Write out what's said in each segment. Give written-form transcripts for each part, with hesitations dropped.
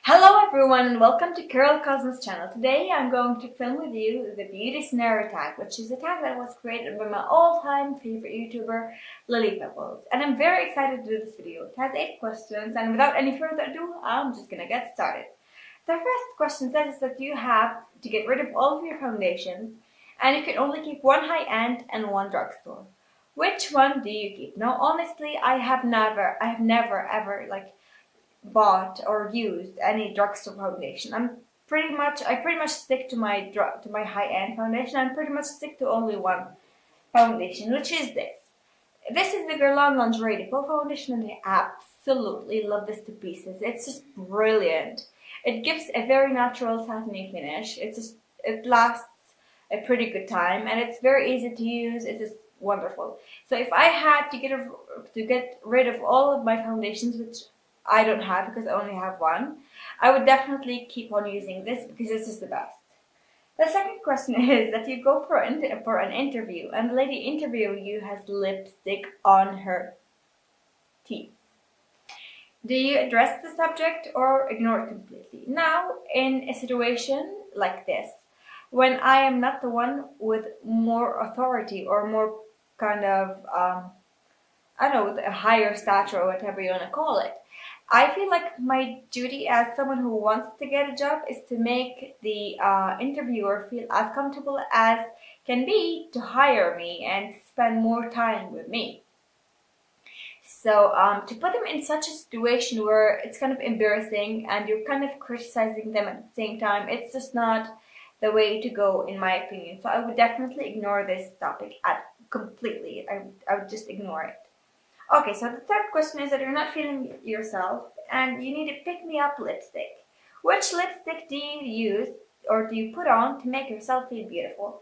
Hello everyone and welcome to Carol.A's channel. Today I'm going to film with you the beauty scenario tag, which is a tag that was created by my all-time favorite YouTuber, Lily Pebbles. And I'm very excited to do this video. It has 8 questions and without any further ado, I'm just gonna get started. The first question says that you have to get rid of all of your foundations and you can only keep one high-end and one drugstore. Which one do you keep? Now honestly, I have never ever bought or used any drugstore foundation. I pretty much stick to my high-end foundation. I pretty much stick to only one foundation, which is this. This is the Guerlain Lingerie Depot foundation, and I absolutely love this to pieces. It's just brilliant. It gives a very natural satiny finish. It lasts a pretty good time, and it's very easy to use. It is wonderful. So if I had to get rid of all of my foundations, which I don't have because I only have one, I would definitely keep on using this because this is the best. The second question is that you go for an interview and the lady interviewing you has lipstick on her teeth. Do you address the subject or ignore it completely? Now, in a situation like this, when I am not the one with more authority or more kind of, I don't know, with a higher stature or whatever you want to call it, I feel like my duty as someone who wants to get a job is to make the interviewer feel as comfortable as can be to hire me and spend more time with me. So to put them in such a situation where it's kind of embarrassing and you're kind of criticizing them at the same time, it's just not the way to go in my opinion. So I would definitely ignore this topic completely. I would just ignore it. Okay, so the third question is that you're not feeling yourself and you need a pick-me-up lipstick. Which lipstick do you use or do you put on to make yourself feel beautiful?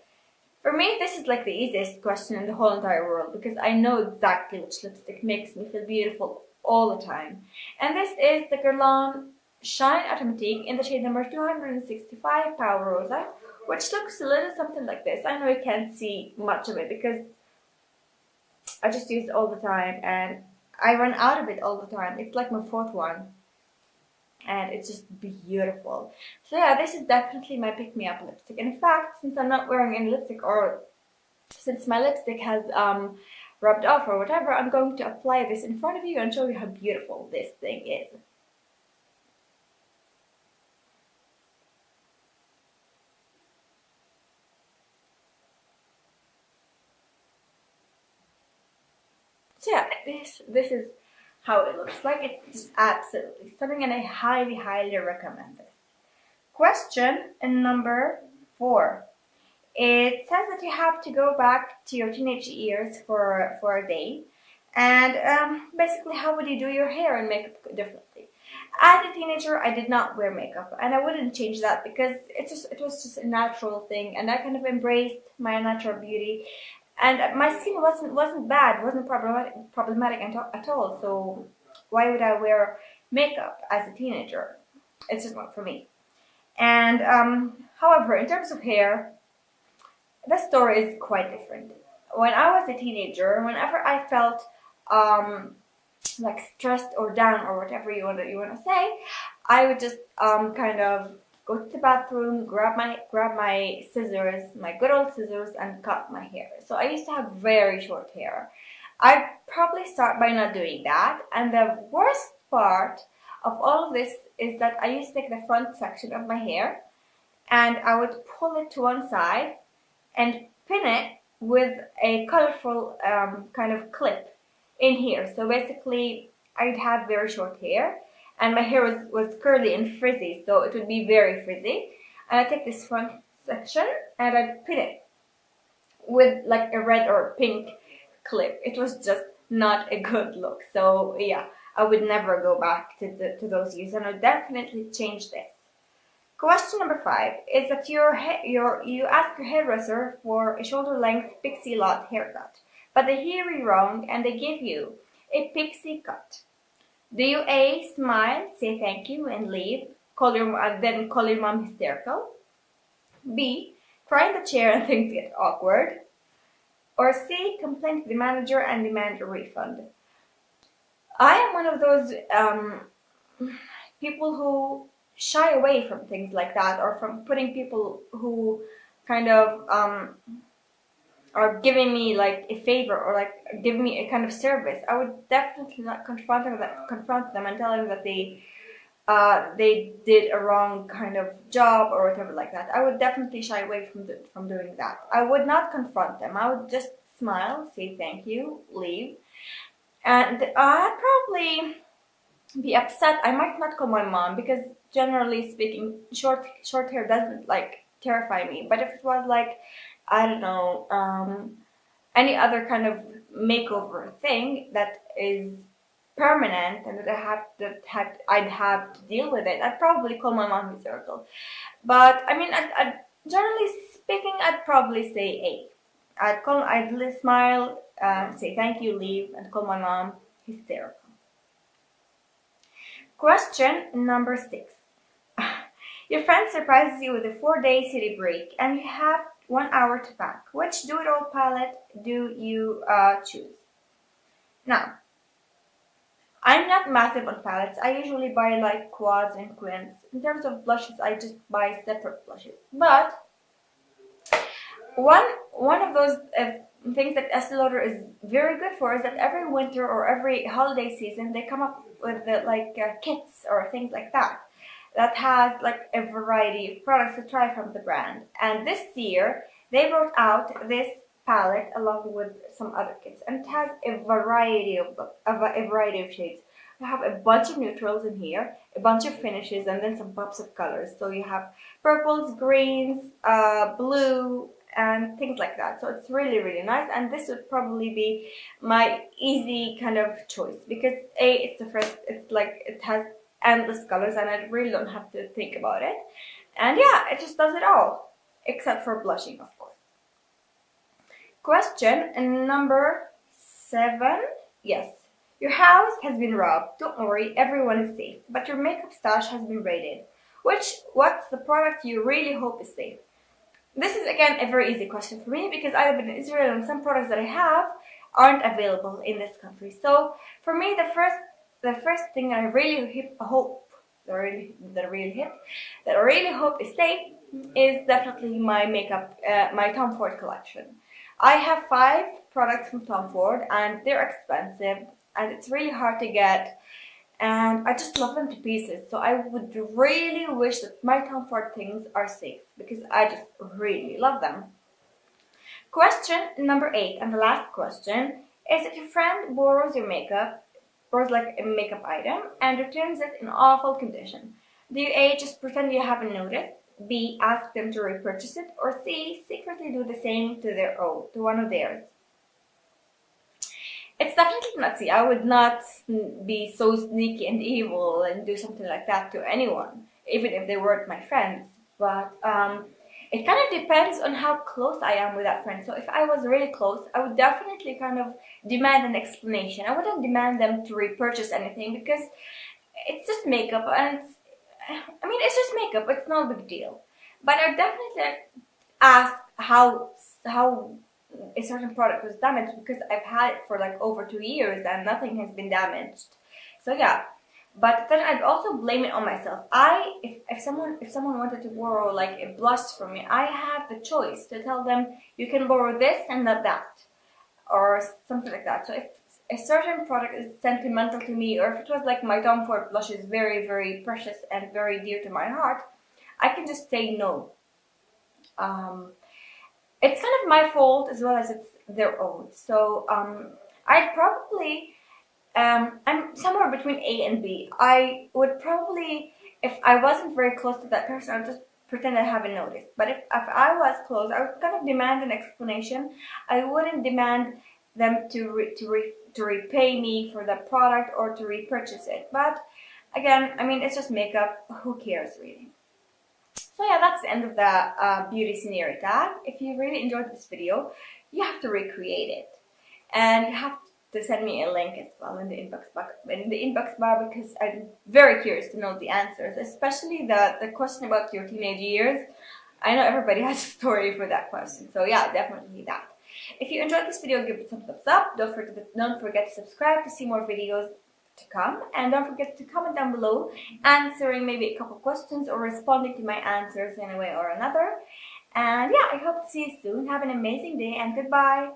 For me, this is like the easiest question in the whole entire world because I know exactly which lipstick makes me feel beautiful all the time. And this is the Guerlain Shine Automatique in the shade number 265 Pao Rosa, which looks a little something like this. I know you can't see much of it because I just use it all the time and I run out of it all the time. It's like my fourth one and it's just beautiful. So yeah, this is definitely my pick-me-up lipstick. In fact, since I'm not wearing any lipstick or since my lipstick has rubbed off or whatever, I'm going to apply this in front of you and show you how beautiful this thing is. So yeah, this is how it looks like. It's just absolutely stunning and I highly recommend this. Question number 4. It says that you have to go back to your teenage years for a day, and basically, how would you do your hair and makeup differently? As a teenager, I did not wear makeup, and I wouldn't change that because it was just a natural thing, and I kind of embraced my natural beauty, and my skin wasn't bad, wasn't problematic at all. So why would I wear makeup as a teenager? It's just not for me. And however, in terms of hair, the story is quite different. When I was a teenager, whenever I felt like stressed or down or whatever you want to say, I would just kind of go to the bathroom, grab my scissors, my good old scissors, and cut my hair. So I used to have very short hair. I'd probably start by not doing that, and the worst part of all of this is that I used to take the front section of my hair and I would pull it to one side and pin it with a colorful kind of clip in here. So basically, I'd have very short hair, and my hair was curly and frizzy, so it would be very frizzy. And I take this front section and I'd pin it with like a red or pink clip. It was just not a good look. So yeah, I would never go back to those years, and I would definitely change this. Question number 5 is that you ask your hairdresser for a shoulder-length pixie lot haircut, but they hear you wrong and they give you a pixie cut. Do you A, smile, say thank you, and leave, then call your mom hysterical? B, cry in the chair and things get awkward? Or C, complain to the manager and demand a refund? I am one of those people who shy away from things like that, or from putting people who kind of are giving me like a favor or like giving me a kind of service. I would definitely not confront them and tell them that they did a wrong kind of job or whatever like that. I would definitely shy away from doing that. I would not confront them. I would just smile, say thank you, leave, and I'd probably be upset. I might not call my mom because generally speaking, short hair doesn't like terrify me. But if it was like, I don't know, any other kind of makeover thing that is permanent and I'd have to deal with it, I'd probably call my mom hysterical. But I mean, generally speaking, I'd probably say A. I'd smile, say thank you, leave, and call my mom hysterical. Question number 6. Your friend surprises you with a 4-day city break and you have 1 hour to pack. Which do-it-all palette do you choose? Now, I'm not massive on palettes. I usually buy like quads and quins. In terms of blushes, I just buy separate blushes. But one of those things that Estee Lauder is very good for is that every winter or every holiday season they come up with kits or things like that that has like a variety of products to try from the brand. And this year they brought out this palette along with some other kits, and it has a variety of shades. You have a bunch of neutrals in here, a bunch of finishes, and then some pops of colors. So you have purples, greens, blue, and things like that. So it's really, really nice, and this would probably be my easy kind of choice because it's the first, it's like it has endless colors and I really don't have to think about it. And yeah, it just does it all, except for blushing, of course. Question number 7. Yes. Your house has been robbed. Don't worry, everyone is safe. But your makeup stash has been raided. What's the product you really hope is safe? This is again a very easy question for me because I live in Israel and some products that I have aren't available in this country. So for me, the first thing I really hope that I really hope is safe is definitely my makeup, my Tom Ford collection. I have 5 products from Tom Ford and they're expensive and it's really hard to get. And I just love them to pieces. So I would really wish that my Tom Ford things are safe because I just really love them. Question number 8 and the last question is if your friend borrows like a makeup item and returns it in awful condition. Do you A, just pretend you haven't noticed, B, ask them to repurchase it, or C, secretly do the same to one of theirs? It's definitely not C. I would not be so sneaky and evil and do something like that to anyone, even if they weren't my friends. But it kind of depends on how close I am with that friend. So if I was really close, I would definitely kind of demand an explanation. I wouldn't demand them to repurchase anything because it's just makeup and it's just makeup. It's no big deal. But I definitely ask how a certain product was damaged because I've had it for like over 2 years and nothing has been damaged. So yeah, but then I'd also blame it on myself. If someone wanted to borrow like a blush from me, I have the choice to tell them you can borrow this and not that, or something like that. So if a certain product is sentimental to me, or if it was like my Tom Ford blush is very, very precious and very dear to my heart, I can just say no. It's kind of my fault as well as it's their own. So I'd probably, I'm somewhere between A and B. I would probably, if I wasn't very close to that person, I'd just pretend I haven't noticed. But if I was close, I would kind of demand an explanation. I wouldn't demand them to repay me for the product or to repurchase it. But again, it's just makeup. Who cares really? So yeah, that's the end of the beauty scenario tag. If you really enjoyed this video, you have to recreate it. And you have to send me a link as well in the inbox bar because I'm very curious to know the answers, especially the question about your teenage years. I know everybody has a story for that question. So yeah, definitely that. If you enjoyed this video, give it some thumbs up. Don't forget to subscribe to see more videos to come. And don't forget to comment down below answering maybe a couple questions or responding to my answers in a way or another. And yeah, I hope to see you soon. Have an amazing day and goodbye.